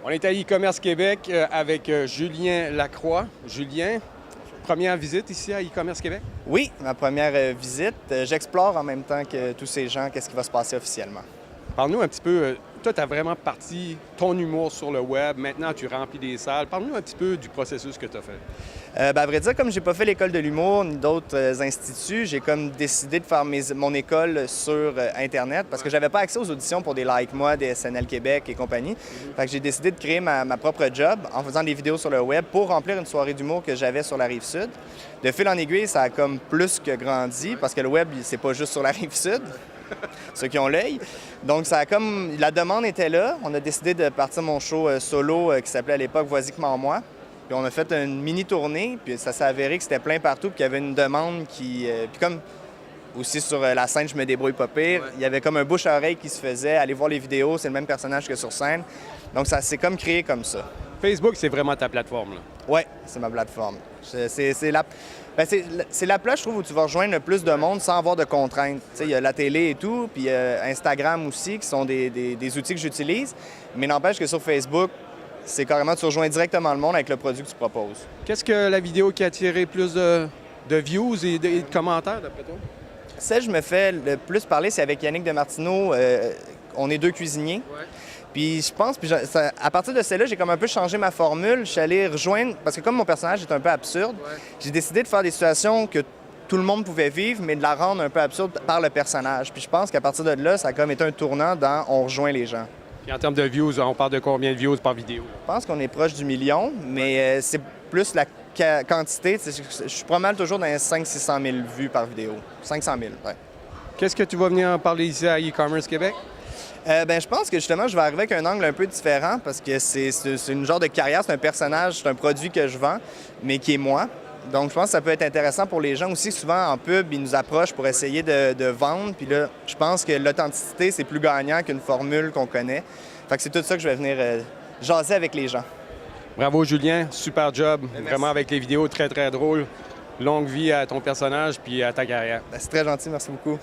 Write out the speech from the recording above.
On est à e-commerce Québec avec Julien Lacroix. Julien, première visite ici à e-commerce Québec? Oui, ma première visite. J'explore en même temps que tous ces gens qu'est-ce qui va se passer officiellement. Parle-nous un petit peu, toi, tu as vraiment parti ton humour sur le web. Maintenant, tu remplis des salles. Parle-nous un petit peu du processus que tu as fait. À vrai dire, comme j'ai pas fait l'école de l'humour ni d'autres instituts, j'ai comme décidé de faire mon école sur Internet parce que j'avais pas accès aux auditions pour des Like Moi, des SNL Québec et compagnie. Fait que j'ai décidé de créer ma propre job en faisant des vidéos sur le web pour remplir une soirée d'humour que j'avais sur la Rive-Sud. De fil en aiguille, ça a comme plus que grandi parce que le web, c'est pas juste sur la Rive-Sud. Ceux qui ont l'œil. Donc, ça a comme... la demande était là. On a décidé de partir mon show solo qui s'appelait à l'époque Voici comment moi. Puis on a fait une mini-tournée, puis ça s'est avéré que c'était plein partout, puis qu'il y avait une demande qui... Puis comme aussi sur la scène, je me débrouille pas pire, il y avait comme un bouche-à-oreille qui se faisait. Allez voir les vidéos, c'est le même personnage que sur scène. Donc, ça s'est comme créé comme ça. Facebook, c'est vraiment ta plateforme, là? Oui, c'est ma plateforme. C'est la place, je trouve, où tu vas rejoindre le plus de monde sans avoir de contraintes. Il y a la télé et tout, puis Instagram aussi, qui sont des outils que j'utilise. Mais n'empêche que sur Facebook, c'est carrément, tu rejoins directement le monde avec le produit que tu proposes. Qu'est-ce que la vidéo qui a attiré plus de views et de commentaires, d'après toi? Celle que je me fais le plus parler, c'est avec Yannick Demartino. On est deux cuisiniers. Ouais. Puis je pense, à partir de celle-là, j'ai comme un peu changé ma formule. Je suis allé rejoindre, parce que comme mon personnage est un peu absurde, j'ai décidé de faire des situations que tout le monde pouvait vivre, mais de la rendre un peu absurde par le personnage. Puis je pense qu'à partir de là, ça a comme été un tournant dans on rejoint les gens. Et en termes de views, on parle de combien de views par vidéo? Je pense qu'on est proche du million, mais c'est plus la quantité. Je suis pas mal toujours dans les 500-600 000 vues par vidéo. 500 000, ouais. Qu'est-ce que tu vas venir en parler ici à e-commerce Québec? Je pense que justement, je vais arriver avec un angle un peu différent parce que c'est une genre de carrière, c'est un personnage, c'est un produit que je vends, mais qui est moi. Donc, je pense que ça peut être intéressant pour les gens aussi. Souvent, en pub, ils nous approchent pour essayer de vendre. Puis là, je pense que l'authenticité, c'est plus gagnant qu'une formule qu'on connaît. Fait que c'est tout ça que je vais venir jaser avec les gens. Bravo, Julien. Super job. Vraiment avec les vidéos très, très drôles. Longue vie à ton personnage puis à ta carrière. C'est très gentil. Merci beaucoup.